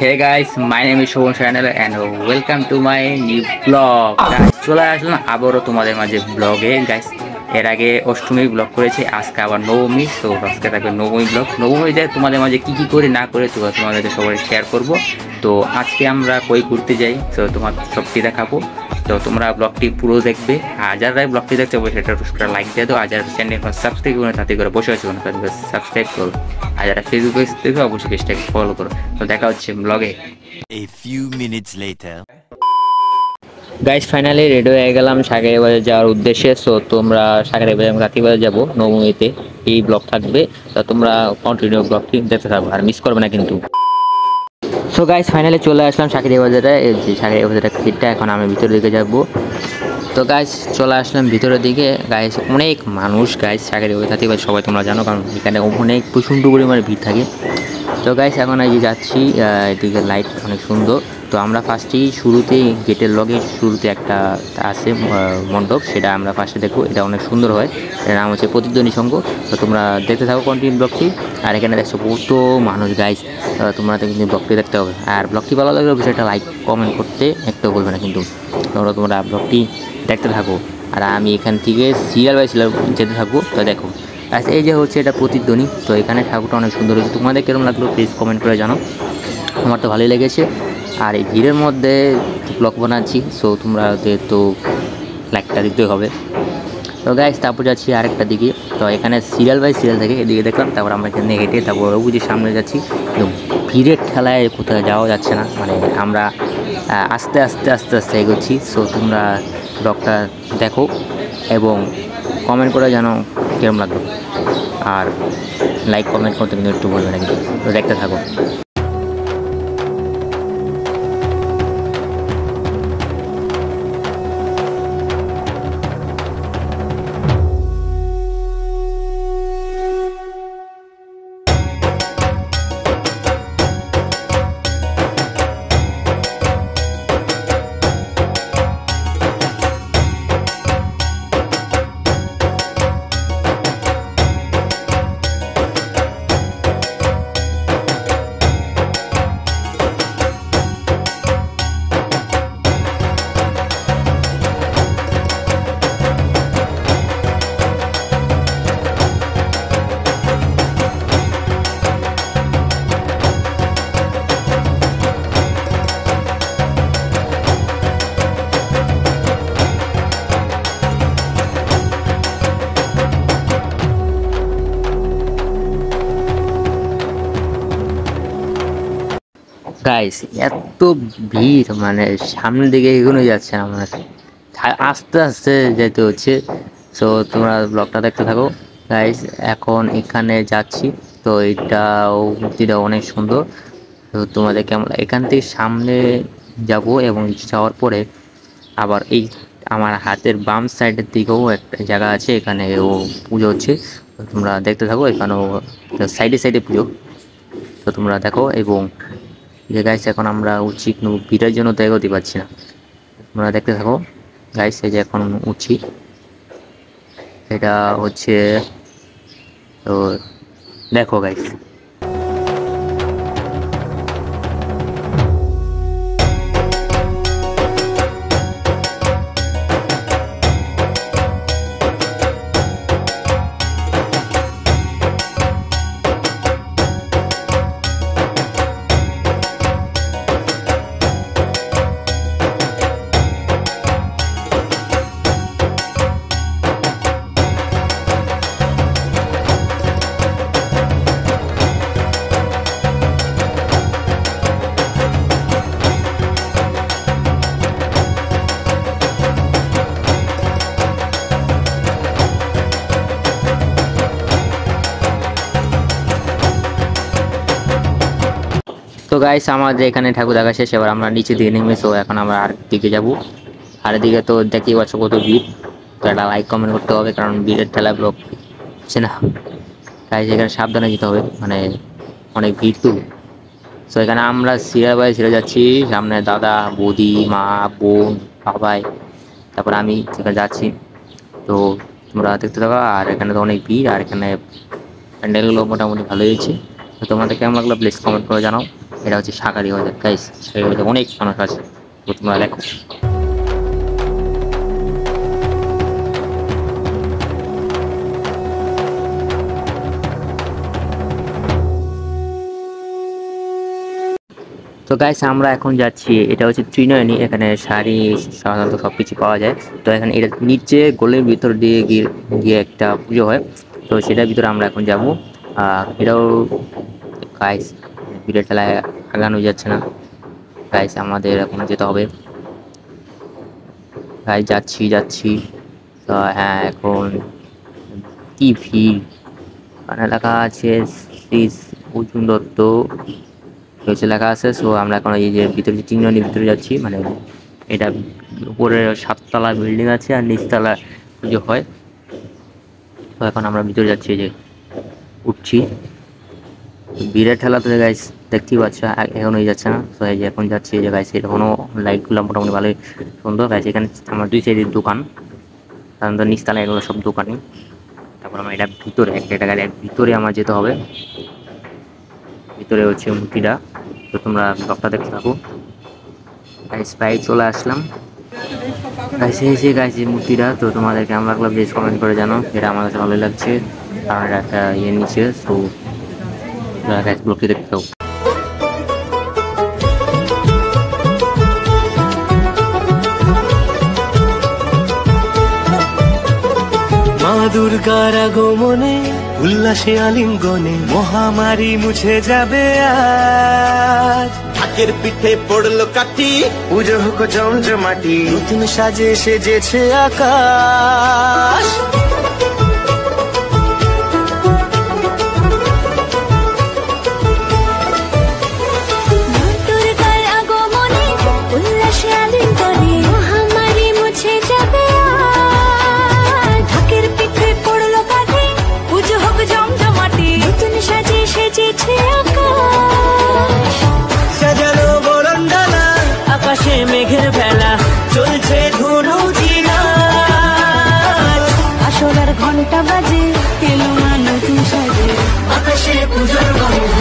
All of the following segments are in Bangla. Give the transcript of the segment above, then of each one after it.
Hey guys, my name is Shobhan Channel and welcome to my new vlog. চলে আসলাম আবারও তোমাদের মাঝে ব্লগে গাইস। এর আগে অষ্টমী ব্লগ করেছি, আজকে আবার নবমী। তো আজকে থাকবে নবমী ব্লগ। নবমীতে তোমাদের মাঝে কি করে না করে তোমাদেরকে সবাই শেয়ার করব। তো আজকে আমরা কই ঘুরতে যাই, তো তোমার সবটি দেখাবো। তো তোমরা ব্লগটি পুরো দেখবে, আর যারা ব্লগটি দেখতে হবে সেটা একটা লাইক দিয়ে দাও, আর যারা চ্যানেল সাবস্ক্রাইব করে তাতে করে বসে আছো সাবস্ক্রাইব করো, আর যারা ফেসবুকে দেখবে অবশ্যই পেজটাকে ফলো করো। তো দেখা হচ্ছে ব্লগে। A few minutes later. Guys finally ready হয়ে গেলাম সাগরে বাজার যাওয়ার উদ্দেশ্যে। সো তোমরা সাগরে বাজার রাতি বাজার যাবো নবমীতে, এই ব্লগ থাকবে। তো তোমরা কন্টিনিউ ব্লগটি দেখতে থাকো আর মিস করবে না কিন্তু। সো গাইস ফাইনালি চলে আসলাম সাগরে বাজারে। এই যে সাগরে বাজারের গেটটা, এখন আমি ভিতরের দিকে যাবো। তো গাইস চলে আসলাম ভিতরের দিকে। গাইস অনেক মানুষ গাইস সাগরে বাজার থাকতে সবাই তোমরা জানো, কারণ এখানে অনেক প্রচণ্ড পরিমাণে ভিড় থাকে। তো গাইস এখন এই যে যাচ্ছি, এদিকে লাইট অনেক সুন্দর। তো আমরা ফার্স্টেই শুরুতেই গেটের লগে শুরুতে একটা আছে মণ্ডপ, সেটা আমরা ফার্স্টে দেখবো। এটা অনেক সুন্দর হয়, এর নাম হচ্ছে প্রতিধ্বনি সংঘ। তো তোমরা দেখতে থাকো কন্টিনিউ ব্লগটি। আর এখানে দেখছো কত মানুষ গাইস, তোমরা তো কিন্তু ব্লগটি দেখতে হবে। আর ব্লগটি ভালো লাগলে বিষয়টা লাইক কমেন্ট করতে একটু বলবে না কিন্তু। তোমরা ব্লগটি দেখতে থাকো, আর আমি এখান থেকে সিরিয়াল বাই সিরিয়াল যেতে থাকবো। তো দেখো আচ্ছা, এই যে হচ্ছে এটা প্রতিধ্বনি। তো এখানে ঠাকুরটা অনেক সুন্দর হয়েছে, তোমাদের কেরম লাগলো প্লিজ কমেন্ট করে জানো। আমার তো ভালোই লেগেছে। আর এই ভিড়ের মধ্যে ব্লগ বানাচ্ছি, সো তোমরা তো লাইকটা দিতে হবে। তো গাইস তারপর যাচ্ছি আরেকটা দিকে। তো এখানে সিরিয়াল বাই সিরিয়াল থেকে এদিকে দেখলাম, তারপর আমরা এখানে হেঁটে তারপর বুঝি সামনে যাচ্ছি। তো ভিড়ের ঠেলায় কোথাও যাওয়া যাচ্ছে না, মানে আমরা আস্তে আস্তে আস্তে আস্তে এগোচ্ছি। সো তোমরা ব্লগটা দেখো এবং কমেন্ট করে জানো কীরকম লাগলো, আর লাইক কমেন্ট করতে কিন্তু একটু বলবে না কিন্তু। তো দেখতে থাকো। গাইস এত ভিড়, মানে সামনের দিকে এগোনো যাচ্ছে না, মানে আস্তে আস্তে যেতে হচ্ছে। সো তোমরা ব্লগটা দেখতে থাকো গাইস। এখন এখানে যাচ্ছি, তো এটাও মূর্তিটা অনেক সুন্দর। তো তোমাদের কেমন, এখান থেকে সামনে যাব এবং যাওয়ার পরে আবার এই আমার হাতের বাম সাইডের দিকেও একটা জায়গা আছে, এখানে ও পুজো হচ্ছে। তো তোমরা দেখতে থাকো, এখানেও সাইডে সাইডে পুজো। তো তোমরা দেখো এবং যে গাইস এখন আমরা উঠছি, কিন্তু ভিড়ের জন্য তো এগোতে পারছি না। তোমরা দেখতে থাকো গাইস, এই যে এখন উঠছি, এটা হচ্ছে। তো দেখো গাইস। তো গাইস আমাদের এখানে ঠাকুর দেখা শেষ, এবার আমরা নিচে দিকে নেমেছি। এখন আমরা আর দিকে যাবো। আর এদিকে তো দেখতেই পাচ্ছ কত ভিড়। তো একটা লাইক কমেন্ট করতে হবে, কারণ ভিড়ের ঠেলায় ব্লগ হচ্ছে না গাইস। এখানে সাবধানে যেতে হবে, মানে অনেক ভিড় তো। সো এখানে আমরা সিরিয়াল বাই সিরিয়াল যাচ্ছি, সামনে দাদা বৌদি মা বোন বাবাই, তারপর আমি সেখানে যাচ্ছি। তো তোমরা দেখতে থাকো। আর এখানে তো অনেক ভিড়, আর এখানে প্যান্ডেলগুলো মোটামুটি ভালো হয়েছে। তো তোমাদের কেমন লাগলো প্লিজ কমেন্ট করে জানাও। এটা হচ্ছে শাঁখারি বাজার গাইস, শাঁখারি বাজার অনেক মানুষ আছে, তো তোমরা দেখো। তো গাইস আমরা এখন যাচ্ছি, এটা হচ্ছে ত্রিনয়নী, এখানে শাড়ি সাধারণত সব কিছু পাওয়া যায়। তো এখানে এটা নিচে গোলের ভিতর দিয়ে গিয়ে একটা পুজো হয়, তো সেটার ভিতরে আমরা এখন যাব। এটাও গাইস ভিড়ের ঠেলায় আগানো যাচ্ছে না গাইস, আমাদের এখন যেতে হবে গাইস। যাচ্ছি তো হ্যাঁ, এখন কি ভিড়, এখানে লেখা আছে শ্রী অর্জুন দত্ত হচ্ছে লেখা আছে। সো আমরা এখন এই যে ভিতরে যে ত্রিনয়নীর ভিতরে যাচ্ছি, মানে এটা উপরে 7 তলা বিল্ডিং আছে আর নিচতলা পুজো হয়। তো এখন আমরা ভিতরে যাচ্ছি, এই যে উঠছি, ভিড়ের ঠেলাতে গাইস দেখতেই পাচ্ছ এখন হয়ে যাচ্ছে না। তো এই যে এখন যাচ্ছি, এই যে গাইস এখনো লাইটগুলো মোটামুটি ভালোই সুন্দর গাইস। এখানে আমার 2 সাইডের দোকান, সাধারণত নিচতলা এগুলো সব দোকানই। তারপর আমরা এটা ভিতরে একটা গাড়ি ভিতরে আমার যেতে হবে, ভিতরে হচ্ছে মূর্তিটা। তো তোমরা ব্লগটা দেখতে থাকো গাইস। প্রায় চলে আসলাম গাইস, এই গাইস এই মূর্তিটা। তো তোমাদের কেমন লাগলো প্লিজ কমেন্ট করে জানো, এটা আমার কাছে ভালোই লাগছে, কারণ এটা একটা ইয়ে নিচ্ছে। সো গাইস ব্লগটি দেখতে থাকো। মা দুর্গার আগমনে উল্লাসে আলিঙ্গনে মহামারী মুছে যাবে আজ। ঢাকের পিঠে পড়লো কাঠি, পুজো হোক জমজমাটি, নতুন সাজে সেজেছে আকাশ। সাজানো বরণডালা, আকাশে মেঘের ভেলা, চলছে ধুনু জিনা। আসলার ঘন্টা বাজে, এলো মা নতুন সাজে, আকাশে পুজোর গন্ধ।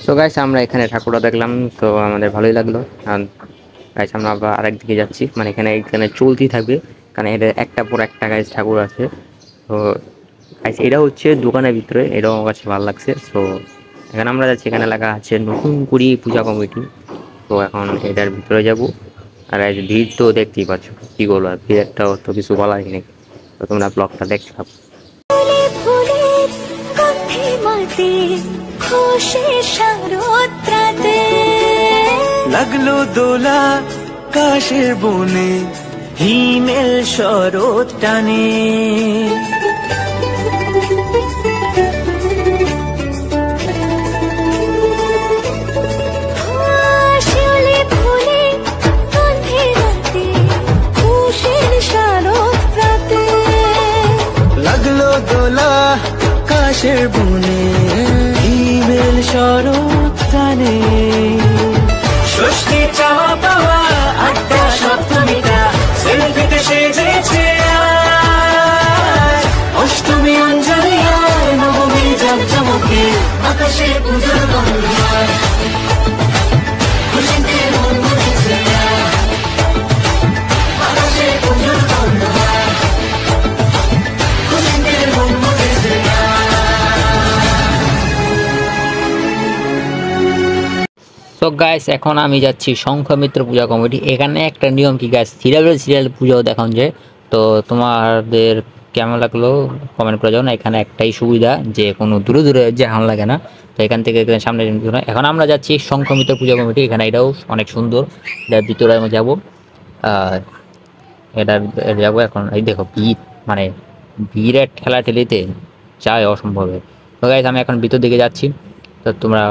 তো গাইস আমরা এখানে ঠাকুরটা দেখলাম, তো আমাদের ভালোই লাগলো। আর গাইস আমরা আবার আরেকদিকে যাচ্ছি, মানে এখানে চলতেই থাকবে, কারণ এটা একটা পর একটা গাইস ঠাকুর আছে। তো গাইস এটা হচ্ছে দোকানের ভিতরে, এটাও আমার কাছে ভালো লাগছে। তো এখানে আমরা যাচ্ছি, এখানে লেখা আছে নতুন কুড়ি পূজা কমিটি। তো এখন এটার ভিতরে যাব। আর এই ভিড় তো দেখতেই পাচ্ছ, কি বলবো আর, ভিড় একটা তো কিছু বলার নেই। তো তোমরা ব্লগটা দেখতে থাকো। লাগলো দোলা কাশের বনে, হিমেল শরৎ টানে। লাগলো দোলা কাশের বনে, হিমেল শরৎ টানে। ষষ্ঠী চাওয়া পাওয়া আড্ডা সপ্তমীটা, সেলফিতে সেজেছে আজ। অষ্টমী অঞ্জলি আর নবমী জমজমকে, আকাশে পুজোর গন্ধ। খুশিতে মন মুখেছে আকাশে পুজোর গন্ধ। খুশিতে মন মুখেছে। তো গাইস এখন আমি যাচ্ছি শঙ্খমিত্র পূজা কমিটি। এখানে একটা নিয়ম কি গাইস, সিরিয়াল পুজো দেখানো যায়। তো তোমাদের কেমন লাগলো কমেন্ট করে যাও না। এখানে একটাই সুবিধা যে কোনো দূরে যেতে লাগে না, তো এখান থেকে সামনে। এখন আমরা যাচ্ছি শঙ্খমিত্র পূজা কমিটি, এখানে এটাও অনেক সুন্দর, এটার ভিতরে আমি যাবো। আর এটার যাবো এখন। এই দেখো ভিড়, মানে ভিড়ের ঠেলাঠেলিতে চাই অসম্ভবে। তো গাইস আমি এখন ভিতর দিকে যাচ্ছি, তো তোমরা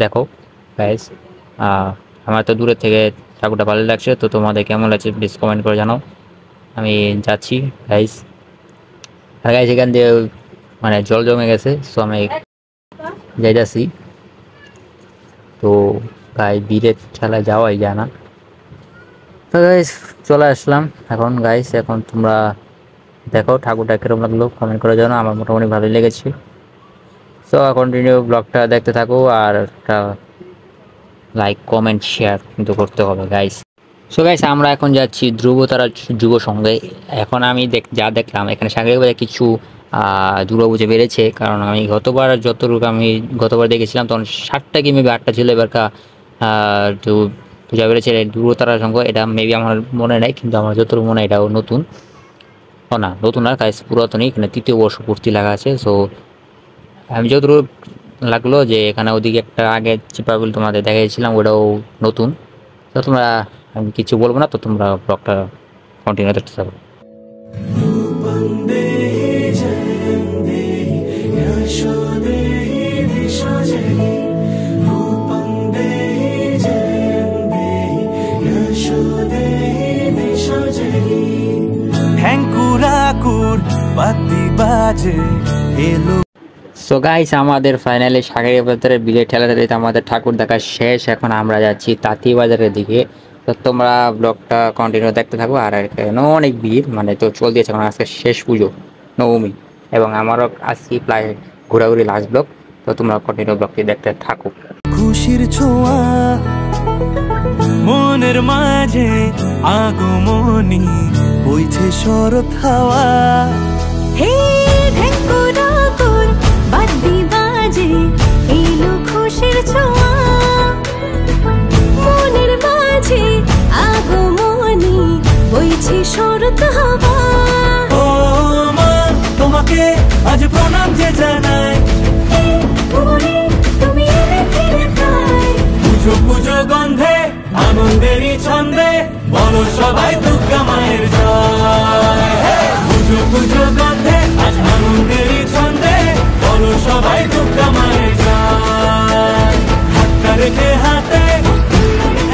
দেখো গাইস। আমার তো দূরের থেকে ঠাকুরটা ভালো লাগছে। তো তোমাদের কেমন লাগছে প্লিজ কমেন্ট করে জানাও। আমি যাচ্ছি গাইস। আর গাইস এখান দিয়ে মানে জল জমে গেছে, সো আমি যাইতাছি। তো গাই বীরের ঠেলায় যাওয়াই যায় না। তো গাইস চলে আসলাম এখন। গাইস এখন তোমরা দেখো ঠাকুরটা কিরকম লাগলো, কমেন্ট করে জানাও। আমার মোটামুটি ভালোই লেগেছে। সো কন্টিনিউ ব্লগটা দেখতে থাকো, আর একটা লাইক কমেন্ট শেয়ার কিন্তু করতে হবে গাইস। সো গাইস আমরা এখন যাচ্ছি ধ্রুবতারা যুব সংঘে। এখন আমি যা দেখলাম এখানে সাগরিক কিছু দুর্গাপুজো বেড়েছে, কারণ আমি যতটুকু আমি গতবার দেখেছিলাম তখন 7টা কি মেবি 8টা ছিল, এবার তো পূজা বেড়েছে ধ্রুবতারা সংঘ। এটা মেবি আমার মনে নেই, কিন্তু আমার যতটুকু মনে হয় এটাও নতুন। ও না, নতুন আর গাইস পুরাতনই, এখানে 3য় বর্ষ পূর্তি লাগা আছে। সো আমি যতটুকু লাগলো যে এখানে ওদিকে একটা আগে চিপাগুলো তোমাদের দেখিয়েছিলাম, ওটাও নতুন। তো তোমরা, আমি কিছু বলবো না, তো তোমরা ব্লগটা কন্টিনিউ করতে থাকো। সো গাইস আমাদের ফাইনালি সাগরিয়া বাজারের বিলের ঠেলাতে আমাদের ঠাকুর দেখা শেষ। এখন আমরা যাচ্ছি তাঁতি বাজারের দিকে। তো তোমরা ব্লগটা কন্টিনিউ দেখতে থাকো। আর এখানে অনেক ভিড়, মানে তো চল দিয়েছে, কারণ আজকে শেষ পুজো নবমী, এবং আমারও আজকে প্রায় ঘোরাঘুরি লাস্ট ব্লগ। তো তোমরা কন্টিনিউ ব্লগটি দেখতে থাকো। খুশির ছোঁয়া মনের মাঝে আগমনী বইছে শরৎ হাওয়া। হে ঢেকুরাকুর বাদ্যি বাজে এলো খুশির ছোঁয়া, মনের মাঝে আগমনী বইছে শরৎ হাওয়া। ও মা তোমাকে আজ প্রণাম যে জানাই, তুমি এলে ফিরে পাই। পুজো পুজো গন্ধে আনন্দেরই ছন্দে বলো সবাই দুর্গা মায়ের জয়। পুজো পুজো গন্ধে আজ আনন্দেরই ছন্দে বলো সবাই দুর্গা মায়ের জয়। হাতটা রেখে হাতে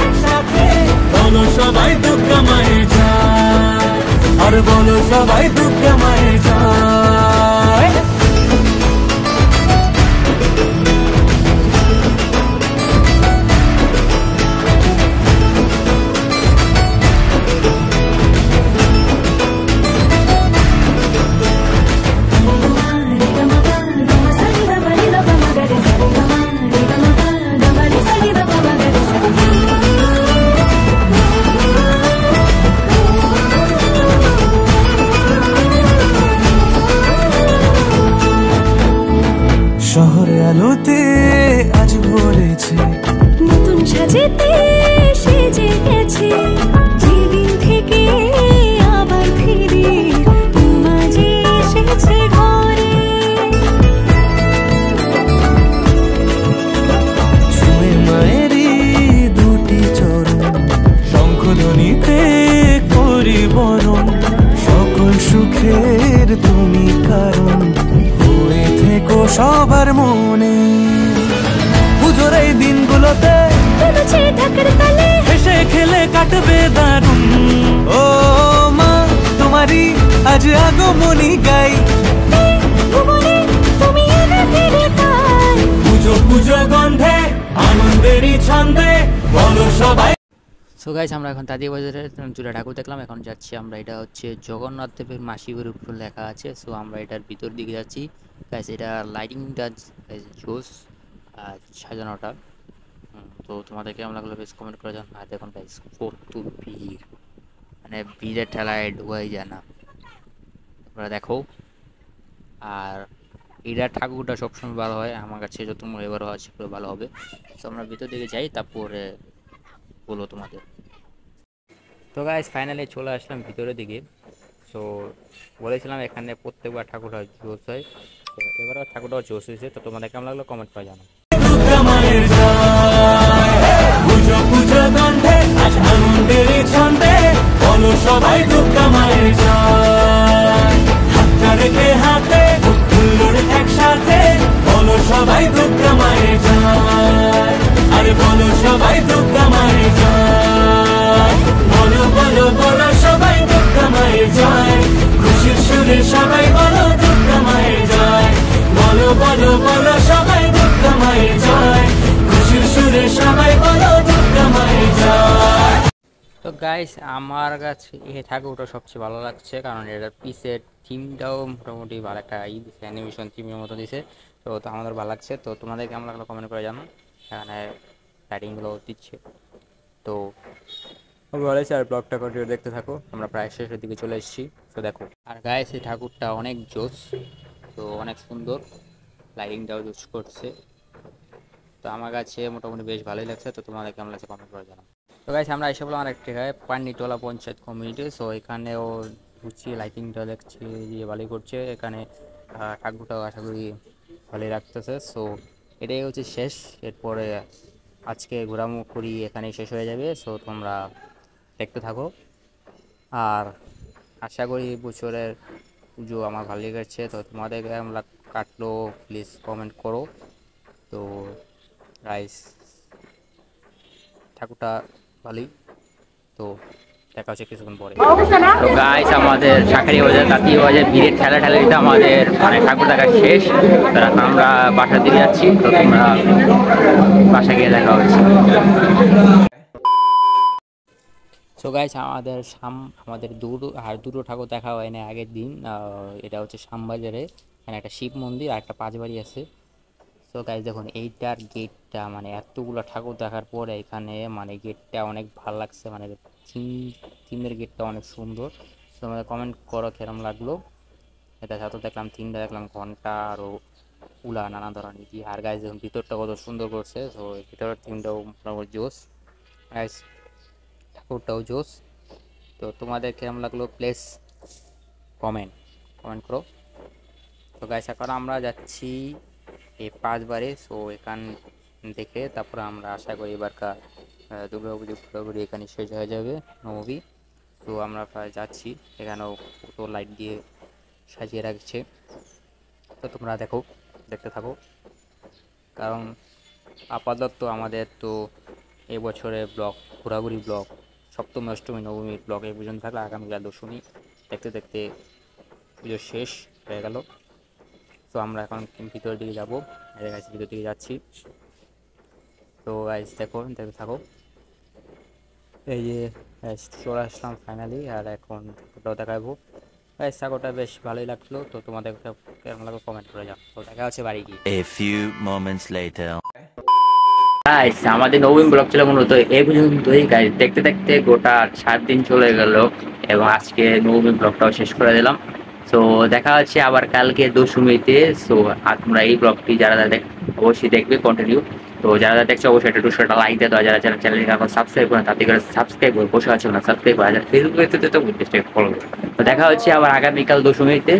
একসাথে বলো সবাই দুর্গা মায়ের জয়, আর বলো সবাই দুর্গা মায়ের জয়। শহরে আলোতে আজ ভরেছে, নতুন সাজেতে সেজে গেছে, যেদিন থেকে আবার ফিরে মাঝে এসেছে ঘরে। ছুঁয়ে মায়েরই দুটি চরণ, শঙ্খধ্বনিতে করি বরণ। সকল সুখের তুমি কারণ, হয়ে থেকো সবার মনে। পুজোর এই দিনগুলোতে ঢাকার তালে হেসে খেলে কাটবে দারুণ। ও মা তোমারই আজ আগমনী গাই, তুমি এলে ফিরে পাই। পুজো পুজো গন্ধে আনন্দেরই ছন্দে বলো সবাই। সো গাইস আমরা এখন তাঁতি বাজারের দুটা ঠাকুর দেখলাম, এখন যাচ্ছি আমরা। এটা হচ্ছে জগন্নাথ দেবের মাসিবের উপর লেখা আছে। সো আমরা এটার ভিতর দিকে যাচ্ছি গাইস। এটা লাইটিংটা জোস আর সাজানোটা। তো তোমাদের কেমন লাগলো বেশ কমেন্ট করে জানাও। আর দেখুন গাইস কত ভিড়, মানে ভিড়ের ঠেলায় ঢোকাই যায় না, তোমরা দেখো। আর এটা ঠাকুরটা সবসময় ভালো হয় আমার কাছে, যত মনে এবারও আছে ভালো হবে। তো আমরা ভিতর দিকে যাই, তারপরে বলবো তোমাদের। তো গাইস ফাইনালি চলে আসলাম ভিতরের দিকে। সো বলেছিলাম এখানে প্রত্যেকবার ঠাকুরটা জোস হয়, তো এবারও ঠাকুরটাও জোস হয়েছে। তো তোমাদের কেমন লাগলো কমেন্ট করে জানাও। পুজো পুজো গন্ধে আজ আনন্দেরই ছন্দে বলো সবাই দুর্গা মায়ের জয়। হাতটা রেখে হাতে হুল্লোড় একসাথে বলো সবাই দুর্গা মায়ের জয়, আরে বলো সবাই দুর্গা মায়ের জয়। গাইস আমার কাছে এই ঠাকুরটা সবচেয়ে ভালো লাগছে, কারণ এটার পিসের থিমটাও মোটামুটি ভালো একটা দিছে, অ্যানিমেশন থিমের মতো দিছে। তো আমাদের ভালো লাগছে। তো তোমাদের কেমন লাগলো কমেন্ট করে জানো। এখানে লাইটিংগুলো দিচ্ছে। তো ভালো আছে, আর ব্লগটা কন্টিনিউ দেখতে থাকো। আমরা প্রায় শেষের দিকে চলে এসেছি। তো দেখো, আর গাইস এই ঠাকুরটা অনেক জোস, তো অনেক সুন্দর, লাইটিংটাও জোস করছে। তো আমার কাছে মোটামুটি বেশ ভালোই লাগছে। তো তোমাদের কেমন লাগছে কমেন্ট করে জানাও। তো গাইস আমরা এসে বললাম আরেকটি জায়গায়, পান্নিটোলা পঞ্চায়েত কমিউনিটি। সো এখানেও ঘুরছি, লাইটিংটা দেখছি যে ভালোই করছে এখানে। ঠাকুরটাও আশা করি ভালোই রাখতেছে। সো এটাই হচ্ছে শেষ। এরপরে আজকে ঘোরাঘুরি এখানেই শেষ হয়ে যাবে। সো তোমরা দেখতে থাকো। আর আশা করি বছরের পুজো আমার ভালো লেগেছে। তো তোমাদের কেমন কাটলো প্লিজ কমেন্ট করো। তো গাইস ঠাকুরটা ভালোই। তো দেখা হচ্ছে কিছুক্ষণ পরে। তো গাইস আমাদের শাঁখারি বাজার কাতি বাজার ভিড়ের ঠেলাঠেলিতে আমাদের মানে ঠাকুর দেখা শেষ। তো এখন আমরা বাসার দিকে যাচ্ছি। তো তোমরা বাসা গিয়ে দেখা হচ্ছে। সো গাইস আমাদের দুটো ঠাকুর দেখা হয় না আগের দিন। এটা হচ্ছে শ্যামবাজারে, এখানে একটা শিব মন্দির আর একটা পাঁচবাড়ি আছে। সো গাইস দেখুন এইটার গেটটা, মানে এতগুলো ঠাকুর দেখার পরে এখানে মানে গেটটা অনেক ভালো লাগছে, মানে থিমের গেটটা অনেক সুন্দর। তো আমাদের কমেন্ট করো কেরম লাগলো। এটা সাথে দেখলাম থিমটা, দেখলাম ঘন্টা আরও উলা নানা ধরনের কি। আর গাইস দেখুন ভিতরটা কত সুন্দর করছে। তো ভিতরের থিমটাও মোটামুটি জোস গাইস, ঠাকুরটাও জোস। তো তোমাদের কেরম লাগলো প্লিজ কমেন্ট করো। তো গাইস এখন আমরা যাচ্ছি এই পাঁচবারে। সো এখান দেখে তারপরে আমরা আশা করি এবারকার দুর্গাপুজো পুরোপুরি এখানে শেষ হয়ে যাবে নবমী। তো আমরা প্রায় যাচ্ছি, এখানেও কত লাইট দিয়ে সাজিয়ে রাখছে। তো তোমরা দেখতে থাকো, কারণ আপাতত আমাদের তো এবছরে ব্লগ ঘোরাঘুরি ব্লগ সপ্তমী অষ্টমী নবমীর ব্লগ এই পর্যন্ত থাকলে আগামীকাল দশমী দেখতে দেখতে পুজো শেষ হয়ে গেল। তো আমরা এখন ভিতরের দিকে যাবো, ভিতর দিকে যাচ্ছি। তো গাইস দেখতে থাকো। এই যে চলে আসলাম ফাইনালি, আর এখন ওটাও দেখাবো। গাইস ঠাকুরটা বেশ ভালোই লাগলো। তো তোমাদের কেমন লাগলো কমেন্ট করে যাও। তো দেখা হচ্ছে বাড়ি গিয়ে। A few moments later. Guys আমাদের নবীন ব্লগ ছিল মূলত এই পর্যন্তই গাইস। দেখতে দেখতে গোটা 7 দিন চলে গেল এবং আজকে নবীন ব্লগটাও শেষ করে দিলাম। সো দেখা হচ্ছে আবার কালকে দশমীতে। সো আর তোমরা এই ব্লগটি যারা অবশ্যই দেখবে কন্টিনিউ। তো যারা দেখছে অবশ্যই একটা 200টা লাইক দিয়ে দাও। যারা চ্যানেলকে এখন সাবস্ক্রাইব করেন তাতে করে সাবস্ক্রাইব করে বসে আছে না সাবস্ক্রাইব করে, যারা ফেসবুকে তো পেজটাকে ফলো করো। তো দেখা হচ্ছে আবার আগামীকাল দশমীতে।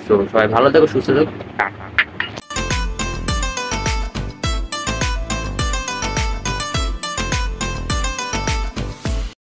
তো সবাই ভালো থেকো, সুস্থ থেকো, টাটা।